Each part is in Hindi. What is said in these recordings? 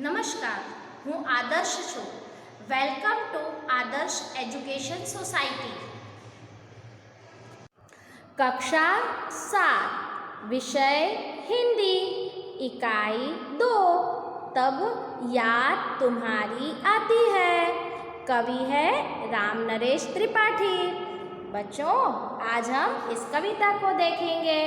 નમસ્કાર, હું આદર્શ છું. વેલકમ ટુ આદર્શ એજ્યુકેશન સોસાયટી. कक्षा 7 विषय हिंदी इकाई 2 तब याद तुम्हारी आती है. कवि है राम नरेश त्रिपाठी. बच्चों, आज हम इस कविता को देखेंगे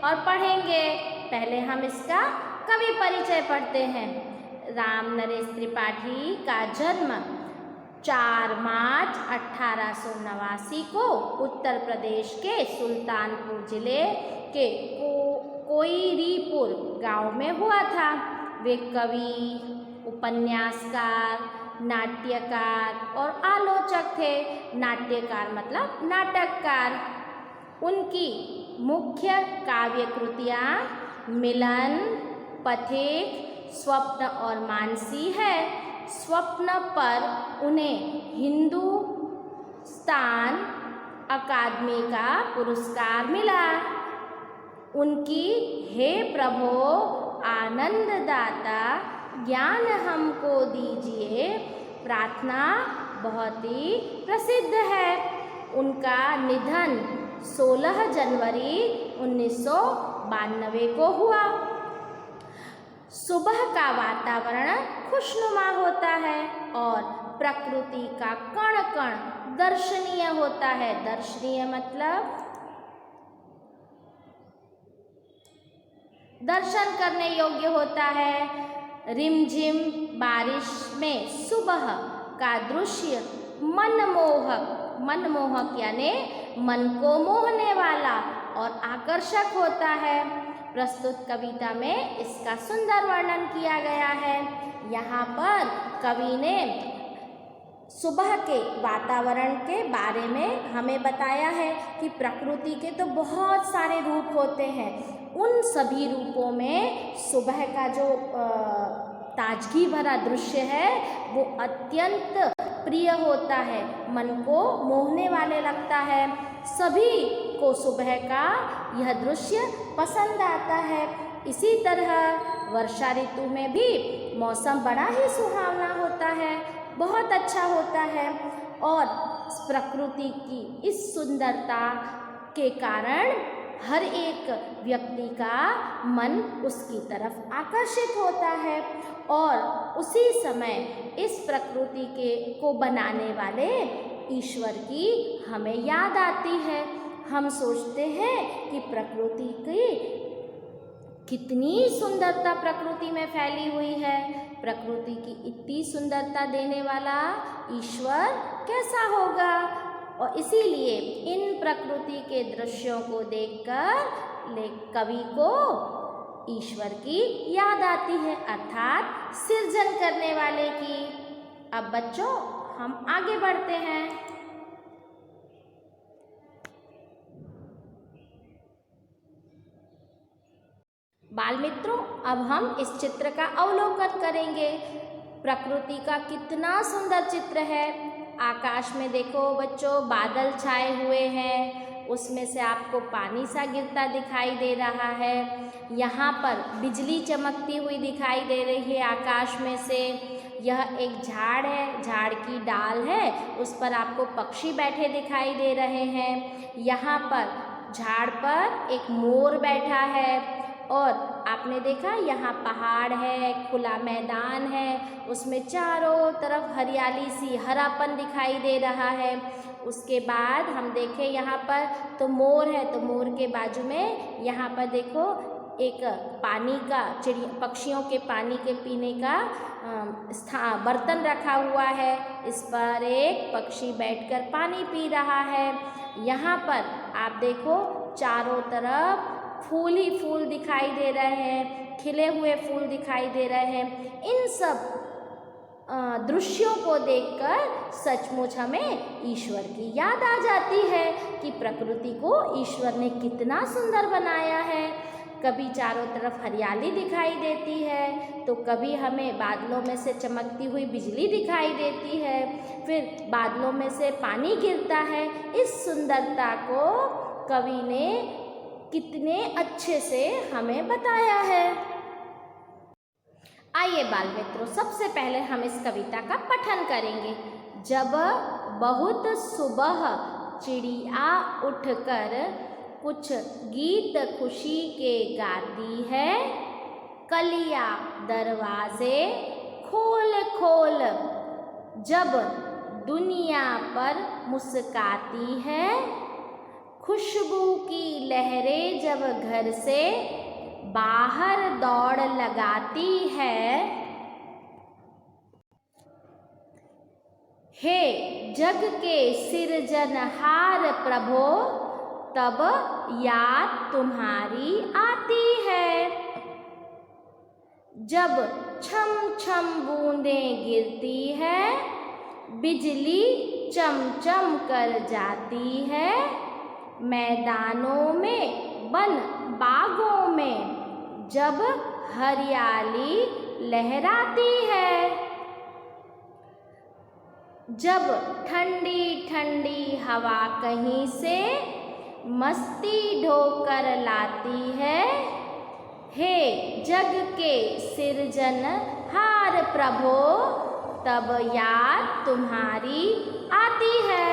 और पढ़ेंगे. पहले हम इसका कवि परिचय पढ़ते हैं. राम नरेश त्रिपाठी का जन्म 4 मार्च 1889 को उत्तर प्रदेश के सुल्तानपुर जिले के कोइरीपुर गांव में हुआ था. वे कवि, उपन्यासकार, नाट्यकार और आलोचक थे. नाट्यकार मतलब नाटककार. उनकी मुख्य काव्य कृतियाँ मिलन, पथिक, स्वप्न और मानसी है. स्वप्न पर उन्हें हिंदुस्तान अकादमी का पुरस्कार मिला. उनकी हे प्रभो आनंददाता ज्ञान हमको दीजिए प्रार्थना बहुत ही प्रसिद्ध है. उनका निधन 16 जनवरी 1992 को हुआ. सुबह का वातावरण खुशनुमा होता है और प्रकृति का कण कण दर्शनीय होता है. दर्शनीय मतलब दर्शन करने योग्य होता है. रिमझिम बारिश में सुबह का दृश्य मनमोहक यानी मन को मोहने वाला और आकर्षक होता है. प्रस्तुत कविता में इसका सुंदर वर्णन किया गया है. यहाँ पर कवि ने सुबह के वातावरण के बारे में हमें बताया है कि प्रकृति के तो बहुत सारे रूप होते हैं. उन सभी रूपों में सुबह का जो ताजगी भरा दृश्य है वो अत्यंत प्रिय होता है, मन को मोहने वाले लगता है. सभी को सुबह का यह दृश्य पसंद आता है. इसी तरह वर्षा ऋतु में भी मौसम बड़ा ही सुहावना होता है, बहुत अच्छा होता है और प्रकृति की इस सुंदरता के कारण हर एक व्यक्ति का मन उसकी तरफ आकर्षित होता है. और उसी समय इस प्रकृति को बनाने वाले ईश्वर की हमें याद आती है. हम सोचते हैं कि प्रकृति की कितनी सुंदरता प्रकृति में फैली हुई है. प्रकृति की इतनी सुंदरता देने वाला ईश्वर कैसा होगा. और इसीलिए इन प्रकृति के दृश्यों को देखकर कवि को ईश्वर की याद आती है, अर्थात सृजन करने वाले की. अब बच्चों, हम आगे बढ़ते हैं. बाल मित्रों, अब हम इस चित्र का अवलोकन करेंगे. प्रकृति का कितना सुंदर चित्र है. आकाश में देखो बच्चों, बादल छाए हुए हैं, उसमें से आपको पानी सा गिरता दिखाई दे रहा है. यहाँ पर बिजली चमकती हुई दिखाई दे रही है आकाश में से. यह एक झाड़ है, झाड़ की डाल है, उस पर आपको पक्षी बैठे दिखाई दे रहे हैं. यहाँ पर झाड़ पर एक मोर बैठा है और आपने देखा यहाँ पहाड़ है, खुला मैदान है, उसमें चारों तरफ हरियाली सी हरापन दिखाई दे रहा है. उसके बाद हम देखें यहाँ पर तो मोर है, तो मोर के बाजू में यहाँ पर देखो एक पानी का पक्षियों के पानी के पीने का बर्तन रखा हुआ है. इस पर एक पक्षी बैठकर पानी पी रहा है. यहाँ पर आप देखो चारों तरफ फूल ही फूल दिखाई दे रहे हैं, खिले हुए फूल दिखाई दे रहे हैं. इन सब दृश्यों को देखकर सचमुच हमें ईश्वर की याद आ जाती है कि प्रकृति को ईश्वर ने कितना सुंदर बनाया है. कभी चारों तरफ हरियाली दिखाई देती है, तो कभी हमें बादलों में से चमकती हुई बिजली दिखाई देती है, फिर बादलों में से पानी गिरता है. इस सुंदरता को कवि ने कितने अच्छे से हमें बताया है. आइए बाल मित्रों, सबसे पहले हम इस कविता का पठन करेंगे। जब बहुत सुबह चिड़िया उठकर कुछ गीत खुशी के गाती है, कलियां दरवाजे खोल खोल जब दुनिया पर मुस्काती है, खुशबू की लहरें जब घर से बाहर दौड़ लगाती है, हे जग के सिरजनहार प्रभो, तब याद तुम्हारी आती है। जब छम छम बूंदें गिरती है, बिजली चमचम कर जाती है, मैदानों में बन बागों में जब हरियाली लहराती है, जब ठंडी ठंडी हवा कहीं से मस्ती ढोकर लाती है, हे जग के सिरजनहार प्रभो, तब याद तुम्हारी आती है।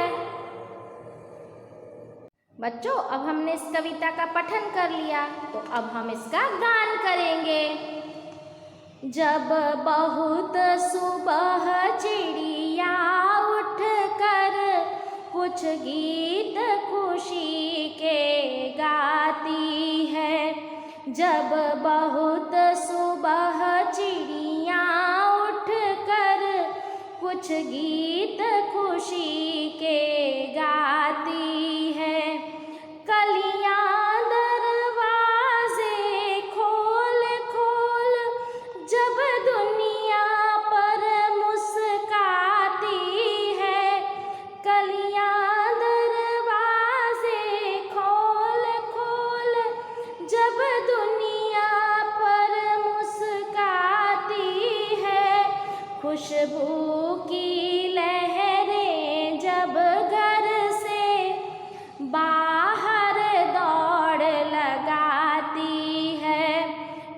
बच्चों, अब हमने इस कविता का पठन कर लिया, तो अब हम इसका गान करेंगे। जब बहुत सुबह चिड़िया उठकर कुछ गीत खुशी के गाती है, जब बहुत सुबह चिड़िया उठकर कुछ गीत खुशी के गाती है, कलियां दरवाजे खोल खोल जब दुनिया पर मुस्काती है, कलियां दरवाजे खोल खोल जब दुनिया पर मुस्काती है, खुशबू की लहरें जब घर से बाहर दौड़ लगाती है,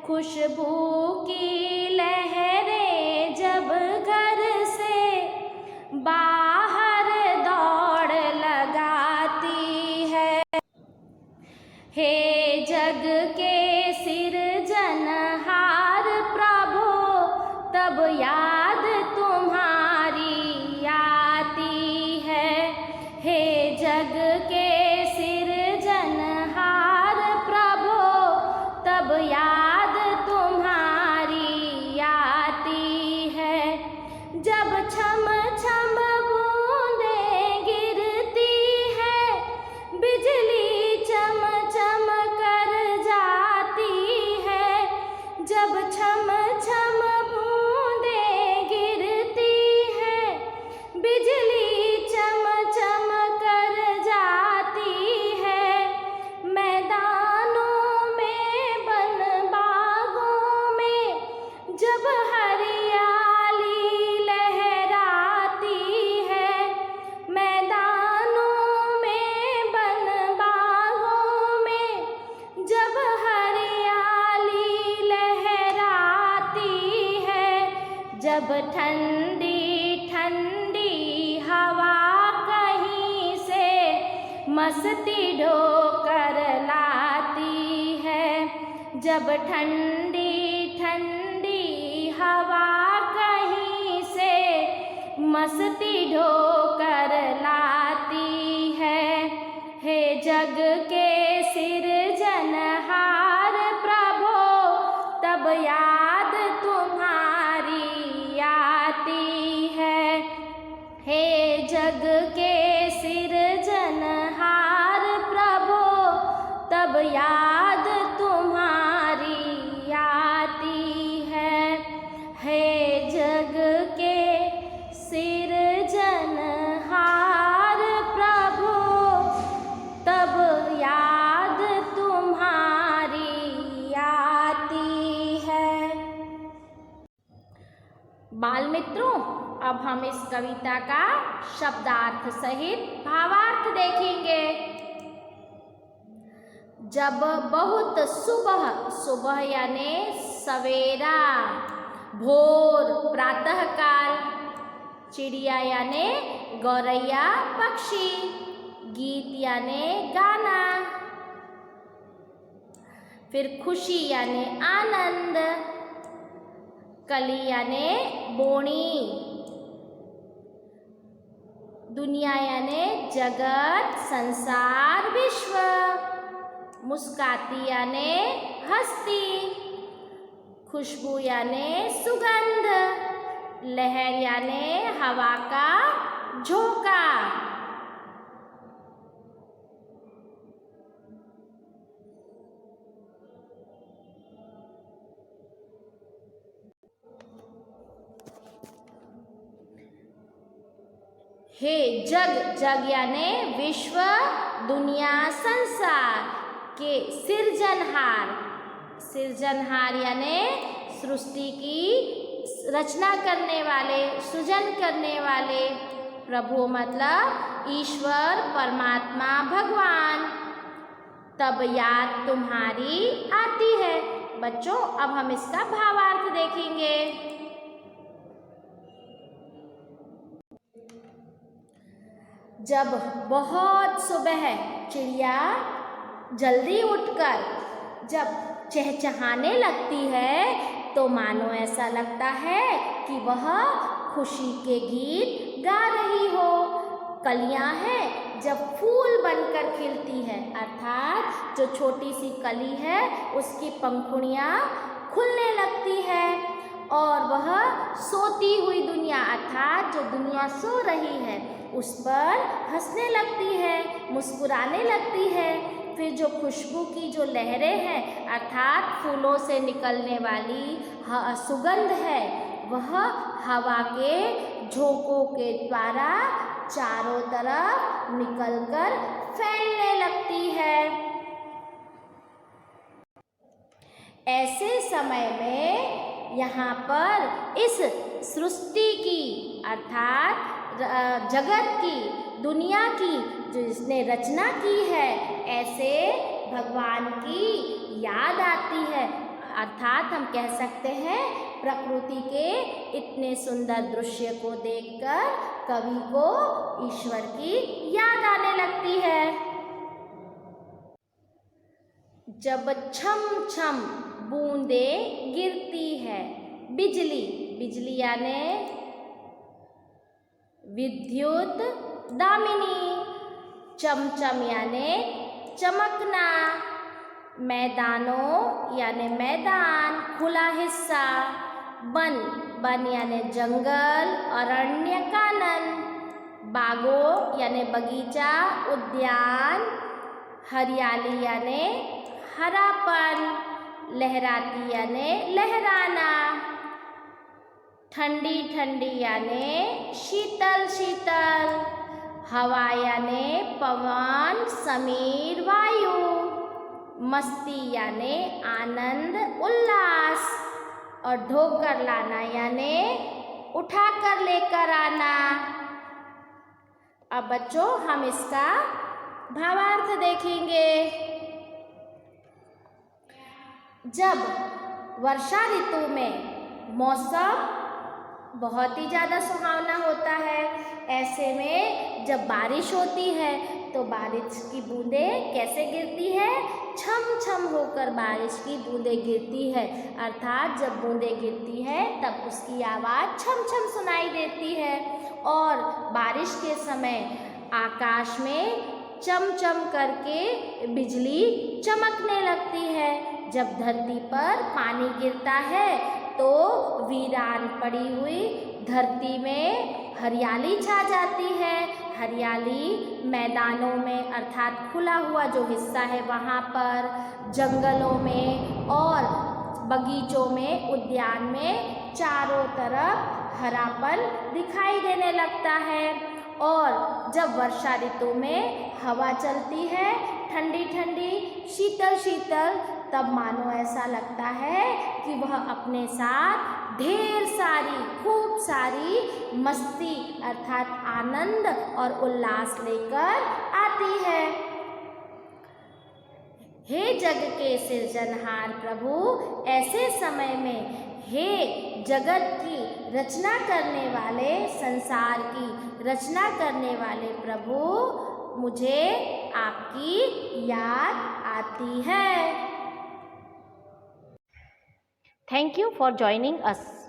खुशबू की लहरें जब घर से बाहर दौड़ लगाती है, हे जग के सिरजनहार प्रभो, तब याद तुम्हारी आती है, हे जग के सिरजनहार प्रभो, तब याद तुम्हारी आती है, जब छम छम बूंदें गिरती है, बिजली चम चम कर जाती है, जब छम छम बूंदें गिरती है, बिजली चम चम कर जाती है, मैदानों में बन बागों में जब हरियाली लहराती है, मैदानों में बन बागों में जब हरियाली लहराती है, जब ठंडी ठंडी हवा कहीं से मस्ती ढोकर लाती है, जब ठंडी ठंडी हवा कहीं से मस्ती ढोकर लाती है, हे जग के सिरजनहार प्रभो, तब याद तुम्हारी आती है, हे जग के सिरजनहार प्रभो, तब याद तुम्हारी आती है, हे जग के सिरजनहार प्रभो, तब याद तुम्हारी आती है। बाल मित्रों, अब हम इस कविता का शब्दार्थ सहित भावार्थ देखेंगे। जब बहुत सुबह, सुबह यानी सवेरा, भोर प्रातःकाल, चिड़िया यानी गौरैया पक्षी, गीत यानी गाना, फिर खुशी यानी आनंद, कली यानी बोनी, दुनिया यानी जगत संसार विश्व, मुस्काती यानी हस्ती, खुशबू यानी सुगंध, लहर यानी हवा का झोंका। हे जग, जग यानी विश्व, दुनिया, संसार के सिरजनहार, सिरजनहार यानी सृष्टि की रचना करने वाले, सृजन करने वाले, प्रभु मतलब ईश्वर, परमात्मा, भगवान, तब याद तुम्हारी आती है। बच्चों अब हम इसका भावार्थ देखेंगे। जब बहुत सुबह चिड़िया जल्दी उठकर जब चहचहाने लगती है तो मानो ऐसा लगता है कि वह खुशी के गीत गा रही हो। कलियां हैं जब फूल बनकर खिलती है, अर्थात जो छोटी सी कली है उसकी पंखुड़ियां खुलने लगती है और वह सोती हुई दुनिया अर्थात जो दुनिया सो रही है उस पर हंसने लगती है, मुस्कुराने लगती है। फिर जो खुशबू की जो लहरें हैं अर्थात फूलों से निकलने वाली सुगंध है वह हवा के झोंकों के द्वारा चारों तरफ निकलकर फैलने लगती है। ऐसे समय में यहाँ पर इस सृष्टि की अर्थात जगत की, दुनिया की जो इसने रचना की है ऐसे भगवान की याद आती है। अर्थात हम कह सकते हैं प्रकृति के इतने सुंदर दृश्य को देखकर कवि को ईश्वर की याद आने लगती है। जब छम छम बूंदें गिरती है, बिजली, बिजली यानी विद्युत दामिनी, चमचम यानी चमकना, मैदानों यानी मैदान, खुला हिस्सा, वन, वन यानी जंगल, अरण्य कानन, बागों यानी बगीचा, उद्यान, हरियाली यानी हरापन, लहराती यानी लहराना, ठंडी ठंडी यानी शीतल शीतल, हवा यानी पवन, समीर, वायु, मस्ती यानी आनंद, उल्लास और ढोकर लाना यानी उठाकर लेकर आना। अब बच्चों हम इसका भावार्थ देखेंगे। जब वर्षा ऋतु में मौसम बहुत ही ज़्यादा सुहावना होता है, ऐसे में जब बारिश होती है तो बारिश की बूंदें कैसे गिरती है, छम छम होकर बारिश की बूंदें गिरती है। अर्थात जब बूंदें गिरती है तब उसकी आवाज़ छम छम सुनाई देती है और बारिश के समय आकाश में चम चम करके बिजली चमकने लगती है। जब धरती पर पानी गिरता है तो वीरान पड़ी हुई धरती में हरियाली छा जाती है। हरियाली मैदानों में अर्थात खुला हुआ जो हिस्सा है वहाँ पर, जंगलों में और बगीचों में, उद्यान में चारों तरफ हरापन दिखाई देने लगता है। और जब वर्षा ऋतु में हवा चलती है ठंडी ठंडी, शीतल शीतल, तब मानो ऐसा लगता है कि वह अपने साथ ढेर सारी, खूब सारी मस्ती अर्थात आनंद और उल्लास लेकर आती है। हे जग के सिरजनहार प्रभु, ऐसे समय में हे जगत की रचना करने वाले, संसार की रचना करने वाले प्रभु, मुझे आपकी याद आती है। Thank you for joining us.